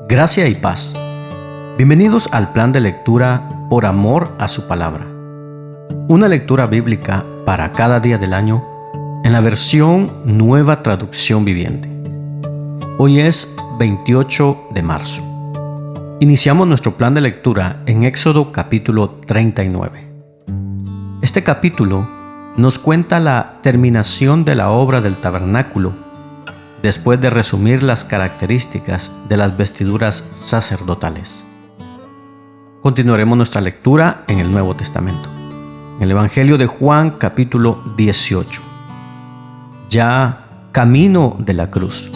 Gracia y paz. Bienvenidos al plan de lectura Por amor a su palabra. Una lectura bíblica para cada día del año en la versión Nueva Traducción Viviente. Hoy es 28 de marzo. Iniciamos nuestro plan de lectura en Éxodo capítulo 39. Este capítulo nos cuenta la terminación de la obra del tabernáculo después de resumir las características de las vestiduras sacerdotales. Continuaremos nuestra lectura en el Nuevo Testamento, en el Evangelio de Juan capítulo 18. Ya camino de la cruz,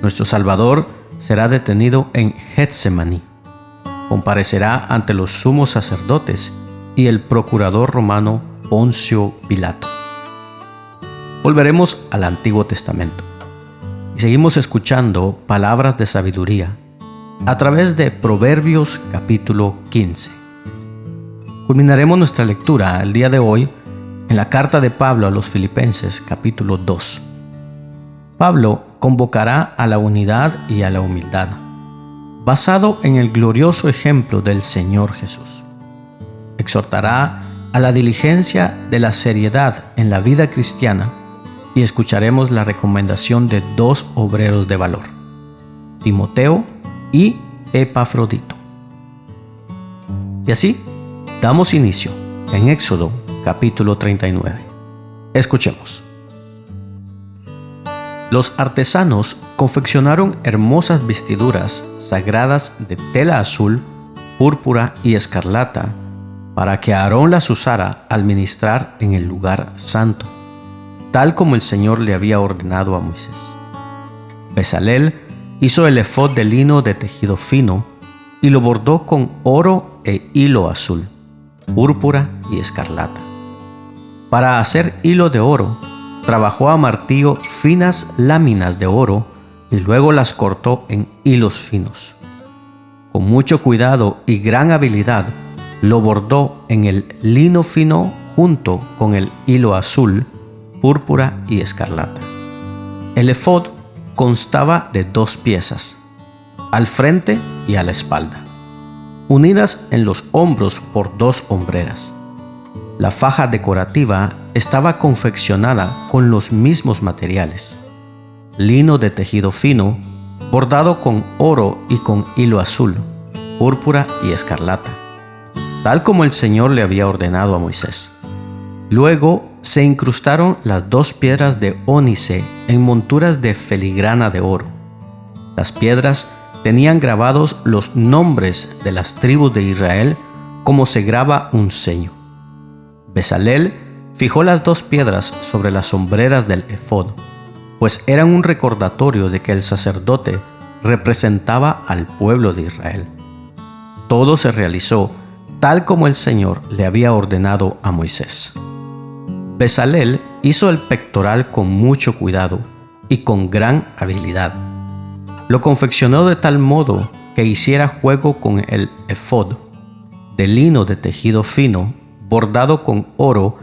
nuestro Salvador será detenido en Getsemaní. Comparecerá ante los sumos sacerdotes y el procurador romano Poncio Pilato. Volveremos al Antiguo Testamento y seguimos escuchando palabras de sabiduría a través de Proverbios capítulo 15. Culminaremos nuestra lectura el día de hoy en la carta de Pablo a los Filipenses capítulo 2. Pablo convocará a la unidad y a la humildad, basado en el glorioso ejemplo del Señor Jesús. Exhortará a la diligencia de la seriedad en la vida cristiana y escucharemos la recomendación de dos obreros de valor, Timoteo y Epafrodito. Y así damos inicio en Éxodo capítulo 39. Escuchemos. Los artesanos confeccionaron hermosas vestiduras sagradas de tela azul, púrpura y escarlata para que Aarón las usara al ministrar en el lugar santo, tal como el Señor le había ordenado a Moisés. Bezalel hizo el efod de lino de tejido fino y lo bordó con oro e hilo azul, púrpura y escarlata. Para hacer hilo de oro, trabajó a martillo finas láminas de oro y luego las cortó en hilos finos. Con mucho cuidado y gran habilidad, lo bordó en el lino fino junto con el hilo azul, púrpura y escarlata. El efod constaba de 2 piezas, al frente y a la espalda, unidas en los hombros por 2 hombreras. La faja decorativa estaba confeccionada con los mismos materiales: lino de tejido fino, bordado con oro y con hilo azul, púrpura y escarlata, tal como el Señor le había ordenado a Moisés. Luego se incrustaron las 2 piedras de ónice en monturas de filigrana de oro. Las piedras tenían grabados los nombres de las tribus de Israel como se graba un sello. Bezalel fijó las 2 piedras sobre las sombreras del efod, pues eran un recordatorio de que el sacerdote representaba al pueblo de Israel. Todo se realizó tal como el Señor le había ordenado a Moisés. Bezalel hizo el pectoral con mucho cuidado y con gran habilidad. Lo confeccionó de tal modo que hiciera juego con el efod, de lino de tejido fino, bordado con oro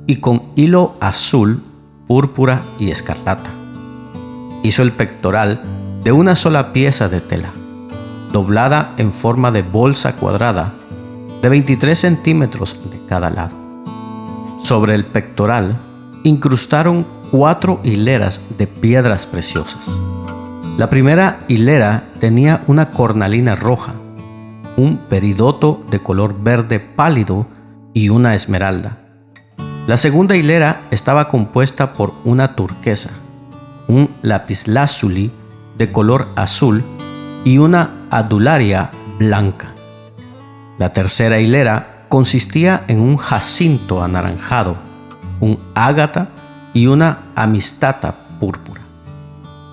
y con hilo azul, púrpura y escarlata. Hizo el pectoral de una sola pieza de tela, doblada en forma de bolsa cuadrada, de 23 centímetros de cada lado. Sobre el pectoral incrustaron 4 hileras de piedras preciosas. La primera hilera tenía una cornalina roja, un peridoto de color verde pálido y una esmeralda. La segunda hilera estaba compuesta por una turquesa, un lapislázuli de color azul y una adularia blanca. La tercera hilera consistía en un jacinto anaranjado, un ágata y una amistata púrpura.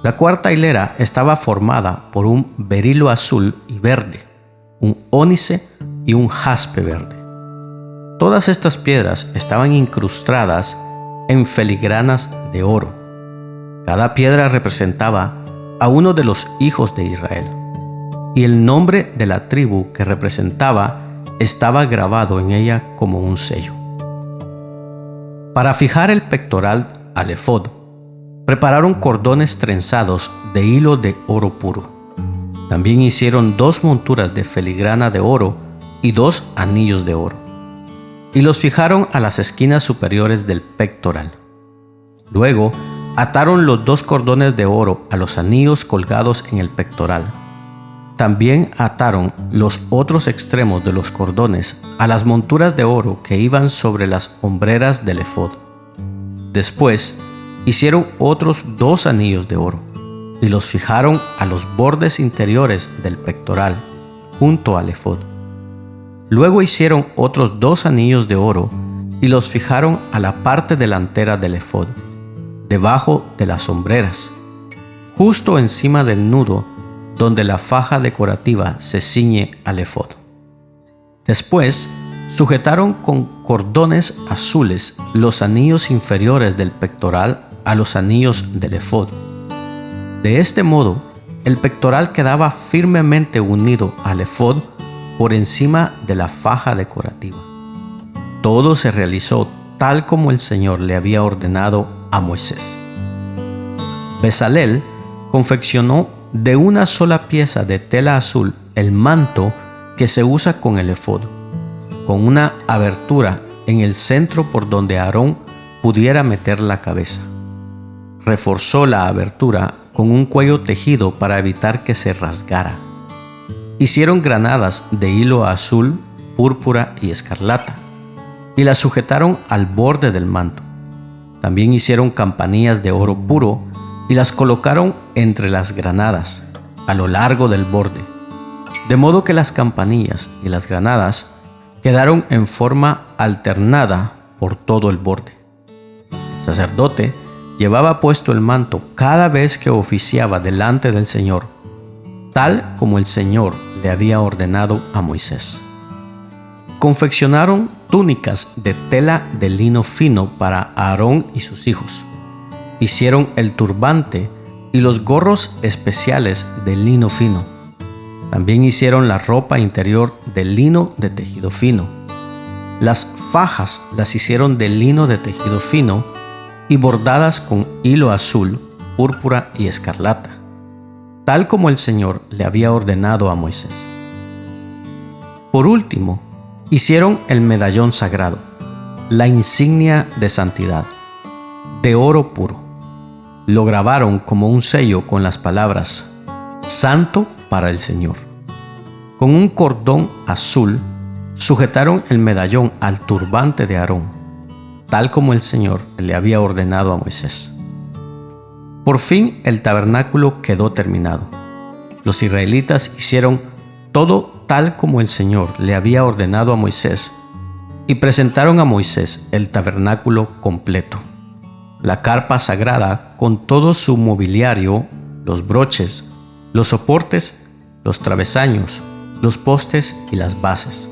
La cuarta hilera estaba formada por un berilo azul y verde, un ónice y un jaspe verde. Todas estas piedras estaban incrustadas en filigranas de oro. Cada piedra representaba a uno de los hijos de Israel, y el nombre de la tribu que representaba estaba grabado en ella como un sello. Para fijar el pectoral al efod, prepararon cordones trenzados de hilo de oro puro. También hicieron 2 monturas de filigrana de oro y 2 anillos de oro, y los fijaron a las esquinas superiores del pectoral. Luego ataron los 2 cordones de oro a los anillos colgados en el pectoral. También ataron los otros extremos de los cordones a las monturas de oro que iban sobre las hombreras del efod. Después hicieron otros 2 anillos de oro y los fijaron a los bordes interiores del pectoral, junto al efod. Luego hicieron otros 2 anillos de oro y los fijaron a la parte delantera del efod, debajo de las hombreras, justo encima del nudo donde la faja decorativa se ciñe al efod. Después sujetaron con cordones azules los anillos inferiores del pectoral a los anillos del efod. De este modo, el pectoral quedaba firmemente unido al efod por encima de la faja decorativa. Todo se realizó tal como el Señor le había ordenado a Moisés. Bezalel confeccionó de una sola pieza de tela azul el manto que se usa con el efod, con una abertura en el centro por donde Aarón pudiera meter la cabeza. Reforzó la abertura con un cuello tejido para evitar que se rasgara. Hicieron granadas de hilo azul, púrpura y escarlata, y las sujetaron al borde del manto. También hicieron campanillas de oro puro y las colocaron entre las granadas, a lo largo del borde, de modo que las campanillas y las granadas quedaron en forma alternada por todo el borde. El sacerdote llevaba puesto el manto cada vez que oficiaba delante del Señor, tal como el Señor le había ordenado a Moisés. Confeccionaron túnicas de tela de lino fino para Aarón y sus hijos. Hicieron el turbante y los gorros especiales de lino fino. También hicieron la ropa interior de lino de tejido fino. Las fajas las hicieron de lino de tejido fino y bordadas con hilo azul, púrpura y escarlata, tal como el Señor le había ordenado a Moisés. Por último, hicieron el medallón sagrado, la insignia de santidad, de oro puro. Lo grabaron como un sello con las palabras «Santo para el Señor». Con un cordón azul sujetaron el medallón al turbante de Aarón, tal como el Señor le había ordenado a Moisés. Por fin el tabernáculo quedó terminado. Los israelitas hicieron todo tal como el Señor le había ordenado a Moisés y presentaron a Moisés el tabernáculo completo, la carpa sagrada con todo su mobiliario, los broches, los soportes, los travesaños, los postes y las bases,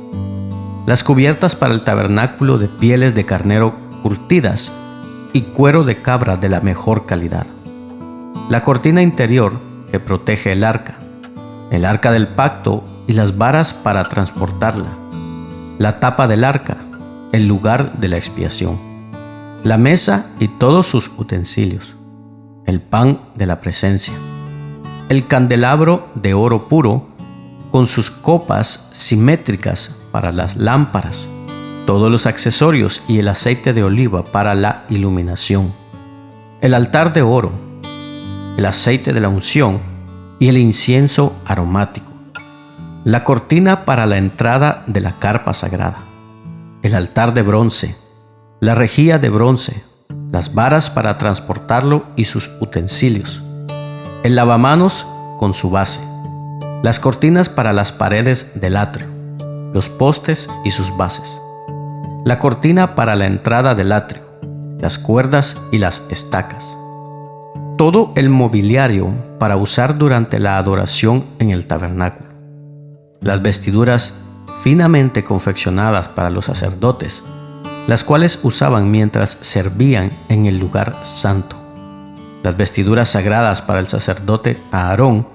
las cubiertas para el tabernáculo de pieles de carnero curtidas y cuero de cabra de la mejor calidad, la cortina interior que protege el arca del pacto y las varas para transportarla, la tapa del arca, el lugar de la expiación, la mesa y todos sus utensilios, el pan de la presencia, el candelabro de oro puro con sus copas simétricas para las lámparas, todos los accesorios y el aceite de oliva para la iluminación, el altar de oro, el aceite de la unción y el incienso aromático, la cortina para la entrada de la carpa sagrada, el altar de bronce, la rejilla de bronce, las varas para transportarlo y sus utensilios, el lavamanos con su base, las cortinas para las paredes del atrio, los postes y sus bases, la cortina para la entrada del atrio, las cuerdas y las estacas, todo el mobiliario para usar durante la adoración en el tabernáculo, las vestiduras finamente confeccionadas para los sacerdotes, las cuales usaban mientras servían en el lugar santo, las vestiduras sagradas para el sacerdote Aarón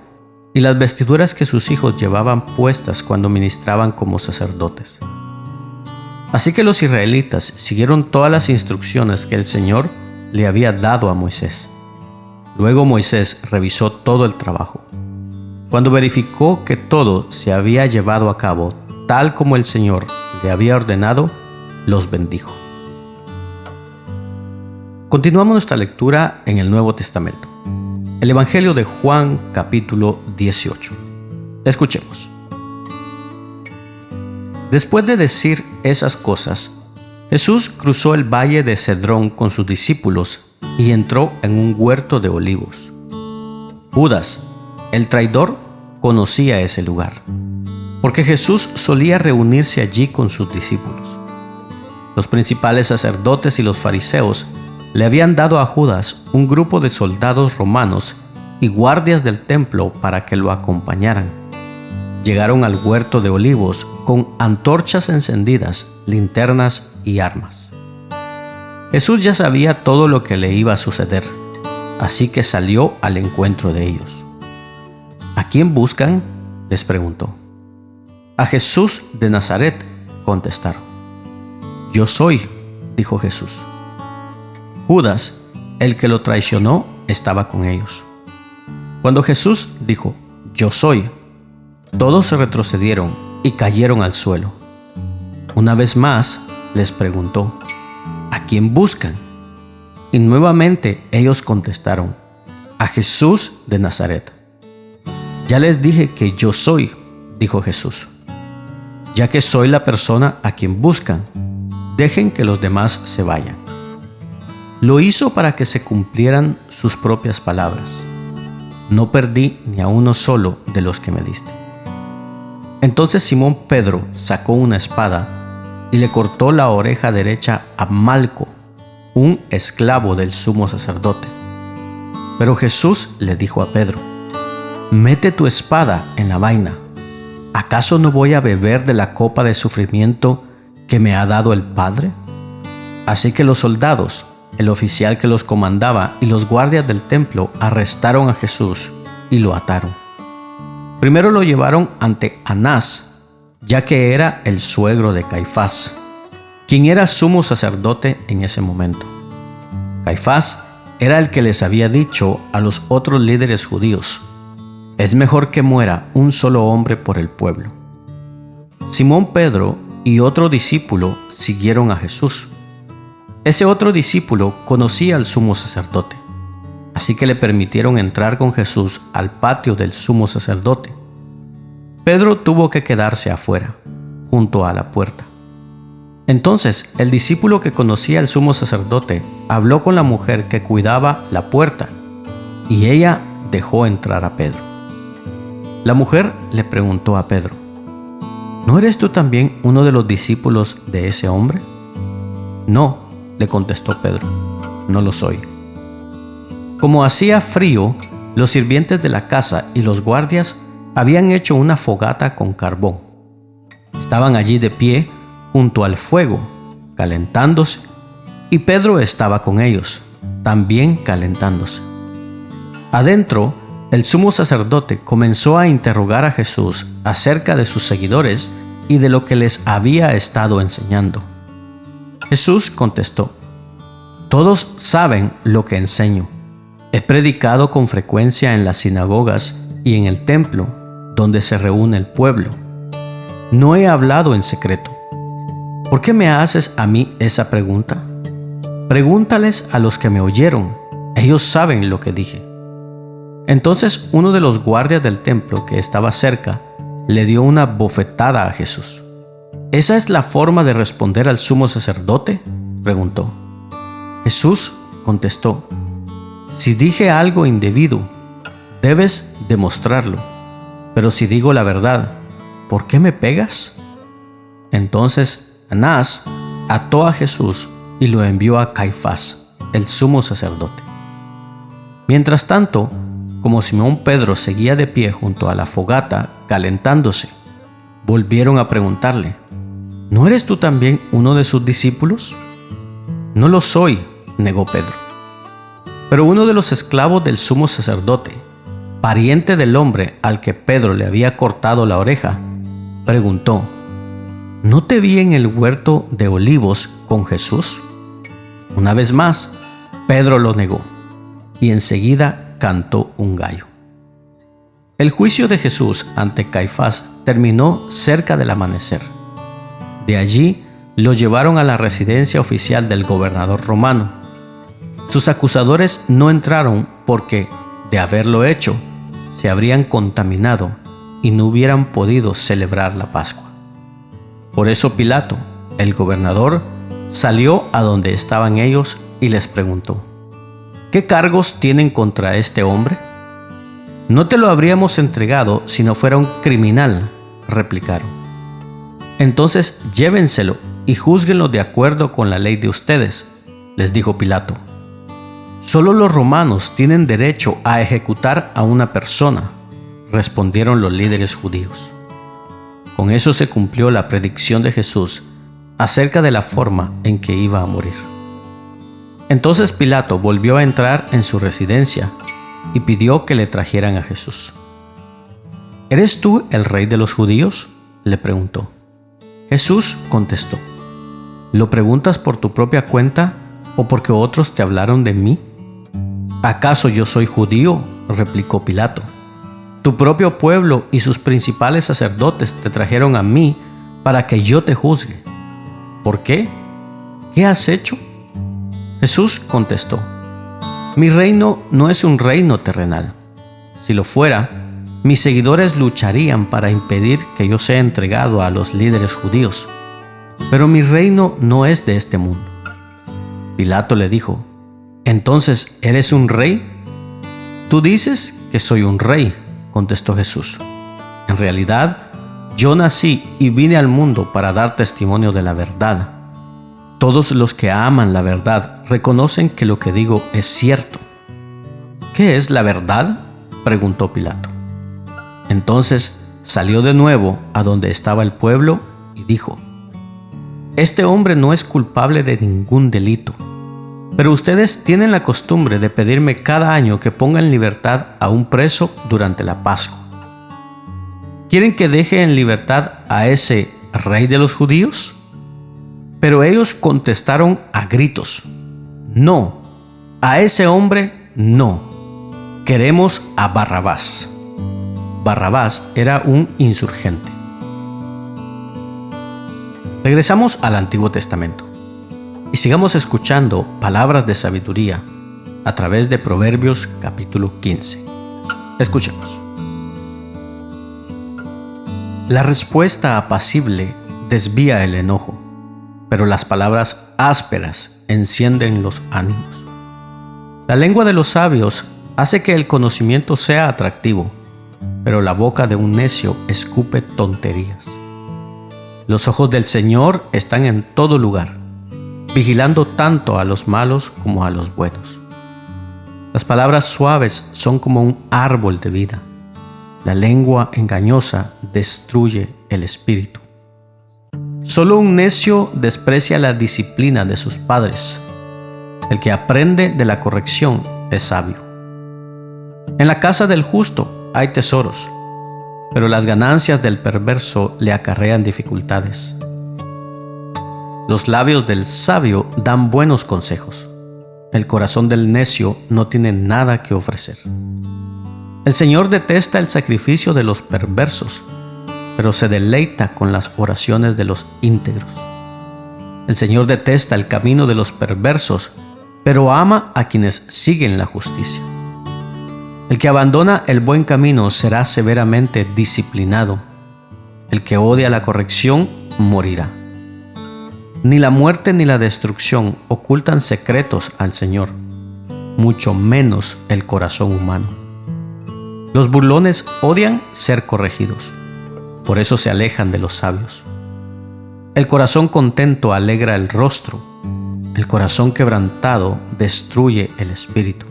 y las vestiduras que sus hijos llevaban puestas cuando ministraban como sacerdotes. Así que los israelitas siguieron todas las instrucciones que el Señor le había dado a Moisés. Luego Moisés revisó todo el trabajo. Cuando verificó que todo se había llevado a cabo tal como el Señor le había ordenado, los bendijo. Continuamos nuestra lectura en el Nuevo Testamento. El Evangelio de Juan, capítulo 18. Escuchemos. Después de decir esas cosas, Jesús cruzó el valle de Cedrón con sus discípulos y entró en un huerto de olivos. Judas, el traidor, conocía ese lugar, porque Jesús solía reunirse allí con sus discípulos. Los principales sacerdotes y los fariseos le habían dado a Judas un grupo de soldados romanos y guardias del templo para que lo acompañaran. Llegaron al huerto de olivos con antorchas encendidas, linternas y armas. Jesús ya sabía todo lo que le iba a suceder, así que salió al encuentro de ellos. ¿A quién buscan?, les preguntó. A Jesús de Nazaret, contestaron. Yo soy, dijo Jesús. Judas, el que lo traicionó, estaba con ellos. Cuando Jesús dijo, yo soy, todos se retrocedieron y cayeron al suelo. Una vez más les preguntó, ¿a quién buscan? Y nuevamente ellos contestaron, a Jesús de Nazaret. Ya les dije que yo soy, dijo Jesús. Ya que soy la persona a quien buscan, dejen que los demás se vayan. Lo hizo para que se cumplieran sus propias palabras. No perdí ni a uno solo de los que me diste. Entonces Simón Pedro sacó una espada y le cortó la oreja derecha a Malco, un esclavo del sumo sacerdote. Pero Jesús le dijo a Pedro, mete tu espada en la vaina. ¿Acaso no voy a beber de la copa de sufrimiento que me ha dado el Padre? Así que los soldados, el oficial que los comandaba y los guardias del templo arrestaron a Jesús y lo ataron. Primero lo llevaron ante Anás, ya que era el suegro de Caifás, quien era sumo sacerdote en ese momento. Caifás era el que les había dicho a los otros líderes judíos, es mejor que muera un solo hombre por el pueblo. Simón Pedro y otro discípulo siguieron a Jesús. Ese otro discípulo conocía al sumo sacerdote, así que le permitieron entrar con Jesús al patio del sumo sacerdote. Pedro tuvo que quedarse afuera, junto a la puerta. Entonces el discípulo que conocía al sumo sacerdote habló con la mujer que cuidaba la puerta, y ella dejó entrar a Pedro. La mujer le preguntó a Pedro, ¿no eres tú también uno de los discípulos de ese hombre? No, le contestó Pedro, no lo soy. Como hacía frío, los sirvientes de la casa y los guardias habían hecho una fogata con carbón. Estaban allí de pie junto al fuego, calentándose, y Pedro estaba con ellos, también calentándose. Adentro, el sumo sacerdote comenzó a interrogar a Jesús acerca de sus seguidores y de lo que les había estado enseñando. Jesús contestó, todos saben lo que enseño. He predicado con frecuencia en las sinagogas y en el templo, donde se reúne el pueblo. No he hablado en secreto. ¿Por qué me haces a mí esa pregunta? Pregúntales a los que me oyeron. Ellos saben lo que dije. Entonces uno de los guardias del templo que estaba cerca le dio una bofetada a Jesús. ¿Esa es la forma de responder al sumo sacerdote?, preguntó. Jesús contestó, si dije algo indebido, debes demostrarlo. Pero si digo la verdad, ¿por qué me pegas? Entonces Anás ató a Jesús y lo envió a Caifás, el sumo sacerdote. Mientras tanto, como Simón Pedro seguía de pie junto a la fogata calentándose, volvieron a preguntarle, ¿no eres tú también uno de sus discípulos? No lo soy, negó Pedro. Pero uno de los esclavos del sumo sacerdote, pariente del hombre al que Pedro le había cortado la oreja, preguntó, ¿no te vi en el huerto de olivos con Jesús? Una vez más, Pedro lo negó y enseguida cantó un gallo. El juicio de Jesús ante Caifás terminó cerca del amanecer. De allí lo llevaron a la residencia oficial del gobernador romano. Sus acusadores no entraron porque, de haberlo hecho, se habrían contaminado y no hubieran podido celebrar la Pascua. Por eso Pilato, el gobernador, salió a donde estaban ellos y les preguntó: ¿qué cargos tienen contra este hombre? No te lo habríamos entregado si no fuera un criminal, replicaron. Entonces llévenselo y júzguenlo de acuerdo con la ley de ustedes, les dijo Pilato. Solo los romanos tienen derecho a ejecutar a una persona, respondieron los líderes judíos. Con eso se cumplió la predicción de Jesús acerca de la forma en que iba a morir. Entonces Pilato volvió a entrar en su residencia y pidió que le trajeran a Jesús. ¿Eres tú el rey de los judíos?, le preguntó. Jesús contestó: ¿lo preguntas por tu propia cuenta o porque otros te hablaron de mí? ¿Acaso yo soy judío?, replicó Pilato. Tu propio pueblo y sus principales sacerdotes te trajeron a mí para que yo te juzgue. ¿Por qué? ¿Qué has hecho? Jesús contestó: mi reino no es un reino terrenal. Si lo fuera, mis seguidores lucharían para impedir que yo sea entregado a los líderes judíos. Pero mi reino no es de este mundo. Pilato le dijo: ¿entonces eres un rey? Tú dices que soy un rey, contestó Jesús. En realidad, yo nací y vine al mundo para dar testimonio de la verdad. Todos los que aman la verdad reconocen que lo que digo es cierto. ¿Qué es la verdad?, preguntó Pilato. Entonces salió de nuevo a donde estaba el pueblo y dijo: este hombre no es culpable de ningún delito. Pero ustedes tienen la costumbre de pedirme cada año que ponga en libertad a un preso durante la Pascua. ¿Quieren que deje en libertad a ese rey de los judíos? Pero ellos contestaron a gritos: no, a ese hombre no. Queremos a Barrabás. Barrabás era un insurgente. Regresamos al Antiguo Testamento y sigamos escuchando palabras de sabiduría a través de Proverbios capítulo 15. Escuchemos. La respuesta apacible desvía el enojo, pero las palabras ásperas encienden los ánimos. La lengua de los sabios hace que el conocimiento sea atractivo, pero la boca de un necio escupe tonterías. Los ojos del Señor están en todo lugar, vigilando tanto a los malos como a los buenos. Las palabras suaves son como un árbol de vida. La lengua engañosa destruye el espíritu. Solo un necio desprecia la disciplina de sus padres. El que aprende de la corrección es sabio. En la casa del justo hay tesoros, pero las ganancias del perverso le acarrean dificultades. Los labios del sabio dan buenos consejos. El corazón del necio no tiene nada que ofrecer. El Señor detesta el sacrificio de los perversos, pero se deleita con las oraciones de los íntegros. El Señor detesta el camino de los perversos, pero ama a quienes siguen la justicia. El que abandona el buen camino será severamente disciplinado. El que odia la corrección morirá. Ni la muerte ni la destrucción ocultan secretos al Señor, mucho menos el corazón humano. Los burlones odian ser corregidos, por eso se alejan de los sabios. El corazón contento alegra el rostro, el corazón quebrantado destruye el espíritu.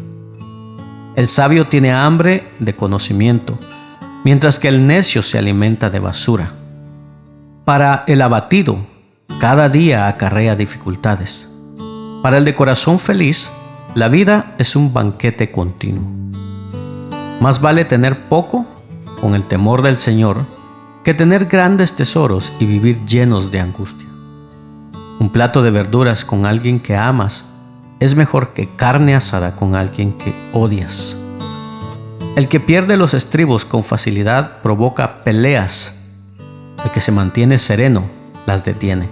El sabio tiene hambre de conocimiento, mientras que el necio se alimenta de basura. Para el abatido, cada día acarrea dificultades. Para el de corazón feliz, la vida es un banquete continuo. Más vale tener poco con el temor del Señor que tener grandes tesoros y vivir llenos de angustia. Un plato de verduras con alguien que amas es mejor que carne asada con alguien que odias. El que pierde los estribos con facilidad provoca peleas. El que se mantiene sereno las detiene.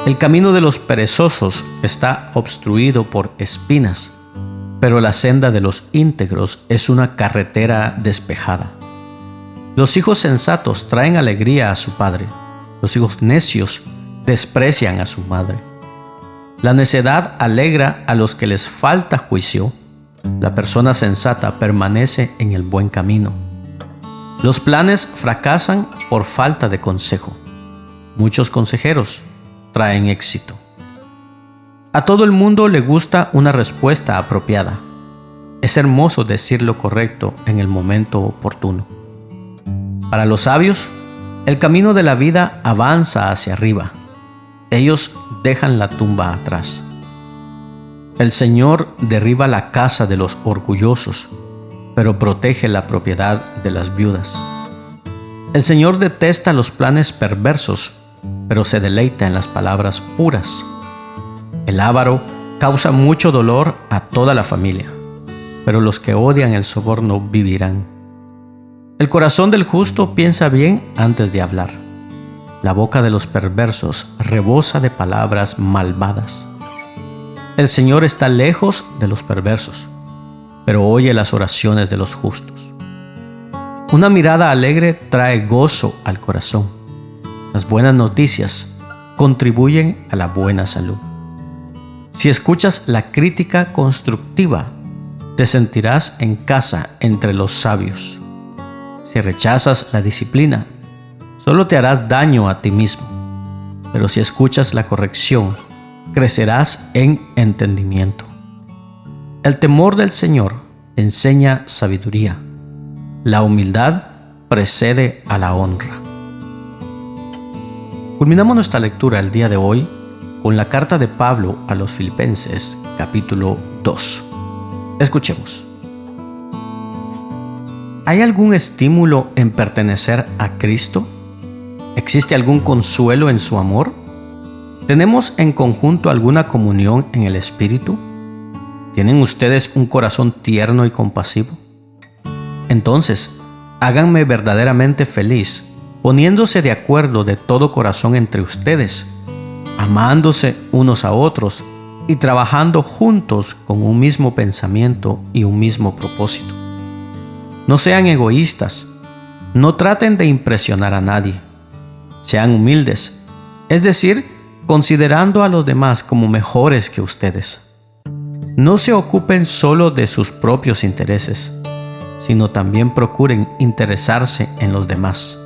El camino de los perezosos está obstruido por espinas, pero la senda de los íntegros es una carretera despejada. Los hijos sensatos traen alegría a su padre. Los hijos necios desprecian a su madre. La necedad alegra a los que les falta juicio. La persona sensata permanece en el buen camino. Los planes fracasan por falta de consejo. Muchos consejeros traen éxito. A todo el mundo le gusta una respuesta apropiada. Es hermoso decir lo correcto en el momento oportuno. Para los sabios, el camino de la vida avanza hacia arriba. Ellos dejan la tumba atrás. El Señor derriba la casa de los orgullosos, pero protege la propiedad de las viudas. El Señor detesta los planes perversos, pero se deleita en las palabras puras. El avaro causa mucho dolor a toda la familia, pero los que odian el soborno vivirán. El corazón del justo piensa bien antes de hablar. La boca de los perversos rebosa de palabras malvadas. El Señor está lejos de los perversos, pero oye las oraciones de los justos. Una mirada alegre trae gozo al corazón. Las buenas noticias contribuyen a la buena salud. Si escuchas la crítica constructiva, te sentirás en casa entre los sabios. Si rechazas la disciplina, solo te harás daño a ti mismo. Pero si escuchas la corrección, crecerás en entendimiento. El temor del Señor enseña sabiduría. La humildad precede a la honra. Culminamos nuestra lectura el día de hoy con la carta de Pablo a los Filipenses, capítulo 2. Escuchemos. ¿Hay algún estímulo en pertenecer a Cristo? ¿Existe algún consuelo en su amor? ¿Tenemos en conjunto alguna comunión en el Espíritu? ¿Tienen ustedes un corazón tierno y compasivo? Entonces, háganme verdaderamente feliz, poniéndose de acuerdo de todo corazón entre ustedes, amándose unos a otros y trabajando juntos con un mismo pensamiento y un mismo propósito. No sean egoístas, no traten de impresionar a nadie. Sean humildes, es decir, considerando a los demás como mejores que ustedes. No se ocupen solo de sus propios intereses, sino también procuren interesarse en los demás.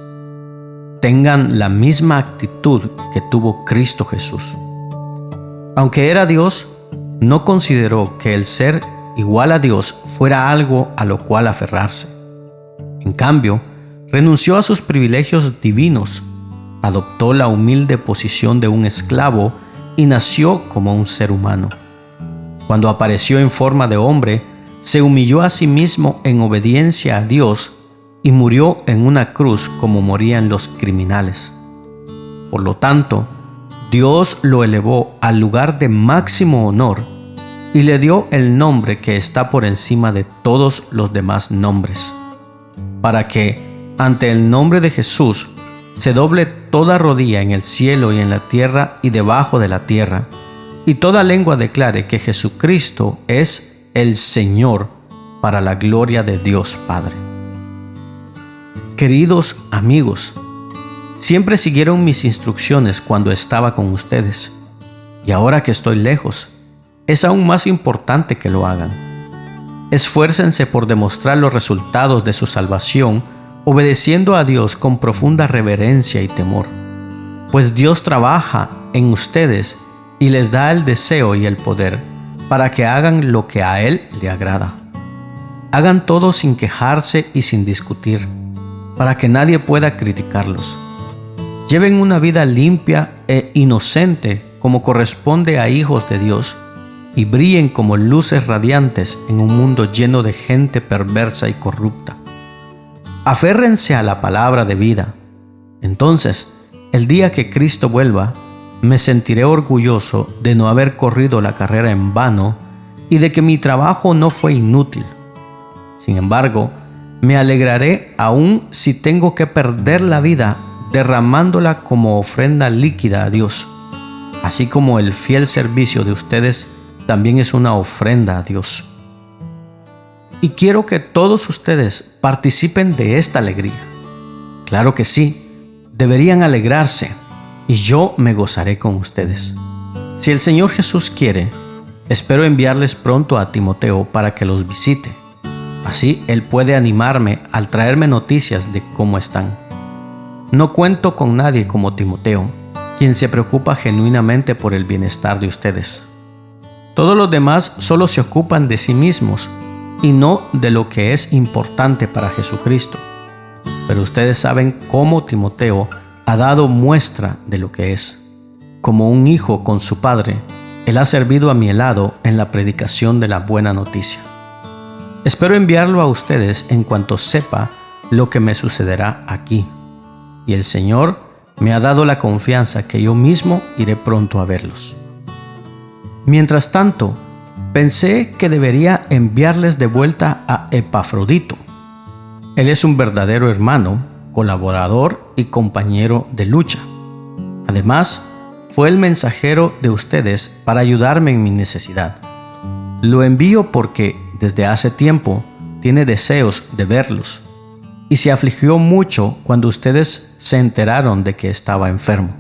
Tengan la misma actitud que tuvo Cristo Jesús. Aunque era Dios, no consideró que el ser igual a Dios fuera algo a lo cual aferrarse. En cambio, renunció a sus privilegios divinos, adoptó la humilde posición de un esclavo y nació como un ser humano. Cuando apareció en forma de hombre, se humilló a sí mismo en obediencia a Dios y murió en una cruz como morían los criminales. Por lo tanto, Dios lo elevó al lugar de máximo honor y le dio el nombre que está por encima de todos los demás nombres, para que, ante el nombre de Jesús, se doble toda rodilla en el cielo y en la tierra y debajo de la tierra, y toda lengua declare que Jesucristo es el Señor, para la gloria de Dios Padre. Queridos amigos, siempre siguieron mis instrucciones cuando estaba con ustedes, y ahora que estoy lejos, es aún más importante que lo hagan. Esfuércense por demostrar los resultados de su salvación, obedeciendo a Dios con profunda reverencia y temor, pues Dios trabaja en ustedes y les da el deseo y el poder para que hagan lo que a Él le agrada. Hagan todo sin quejarse y sin discutir, para que nadie pueda criticarlos. Lleven una vida limpia e inocente como corresponde a hijos de Dios, y brillen como luces radiantes en un mundo lleno de gente perversa y corrupta. Aférrense a la palabra de vida. Entonces, el día que Cristo vuelva, me sentiré orgulloso de no haber corrido la carrera en vano y de que mi trabajo no fue inútil. Sin embargo, me alegraré aún si tengo que perder la vida derramándola como ofrenda líquida a Dios, así como el fiel servicio de ustedes también es una ofrenda a Dios. Y quiero que todos ustedes participen de esta alegría. Claro que sí, deberían alegrarse, y yo me gozaré con ustedes. Si el Señor Jesús quiere, espero enviarles pronto a Timoteo para que los visite. Así él puede animarme al traerme noticias de cómo están. No cuento con nadie como Timoteo, quien se preocupa genuinamente por el bienestar de ustedes. Todos los demás solo se ocupan de sí mismos y no de lo que es importante para Jesucristo. Pero ustedes saben cómo Timoteo ha dado muestra de lo que es. Como un hijo con su padre, él ha servido a mi lado en la predicación de la buena noticia. Espero enviarlo a ustedes en cuanto sepa lo que me sucederá aquí. Y el Señor me ha dado la confianza que yo mismo iré pronto a verlos. Mientras tanto, pensé que debería enviarles de vuelta a Epafrodito. Él es un verdadero hermano, colaborador y compañero de lucha. Además, fue el mensajero de ustedes para ayudarme en mi necesidad. Lo envío porque desde hace tiempo tiene deseos de verlos y se afligió mucho cuando ustedes se enteraron de que estaba enfermo.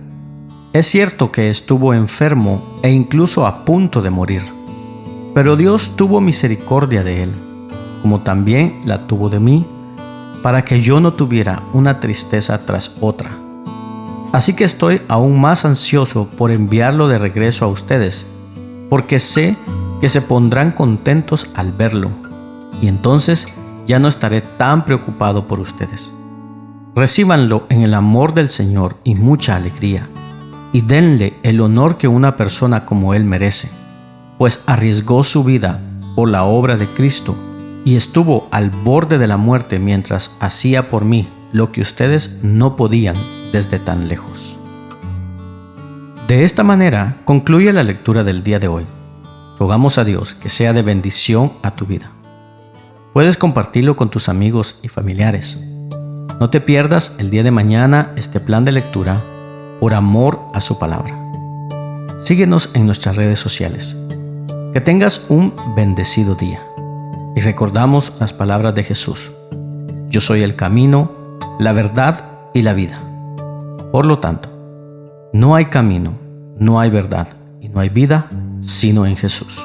Es cierto que estuvo enfermo e incluso a punto de morir, pero Dios tuvo misericordia de él, como también la tuvo de mí, para que yo no tuviera una tristeza tras otra. Así que estoy aún más ansioso por enviarlo de regreso a ustedes, porque sé que se pondrán contentos al verlo, y entonces ya no estaré tan preocupado por ustedes. Recíbanlo en el amor del Señor y mucha alegría, y denle el honor que una persona como él merece, pues arriesgó su vida por la obra de Cristo y estuvo al borde de la muerte mientras hacía por mí lo que ustedes no podían desde tan lejos. De esta manera concluye la lectura del día de hoy. Rogamos a Dios que sea de bendición a tu vida. Puedes compartirlo con tus amigos y familiares. No te pierdas el día de mañana este plan de lectura por amor a su palabra. Síguenos en nuestras redes sociales. Que tengas un bendecido día. Y recordamos las palabras de Jesús. Yo soy el camino, la verdad y la vida. Por lo tanto, no hay camino, no hay verdad y no hay vida sino en Jesús.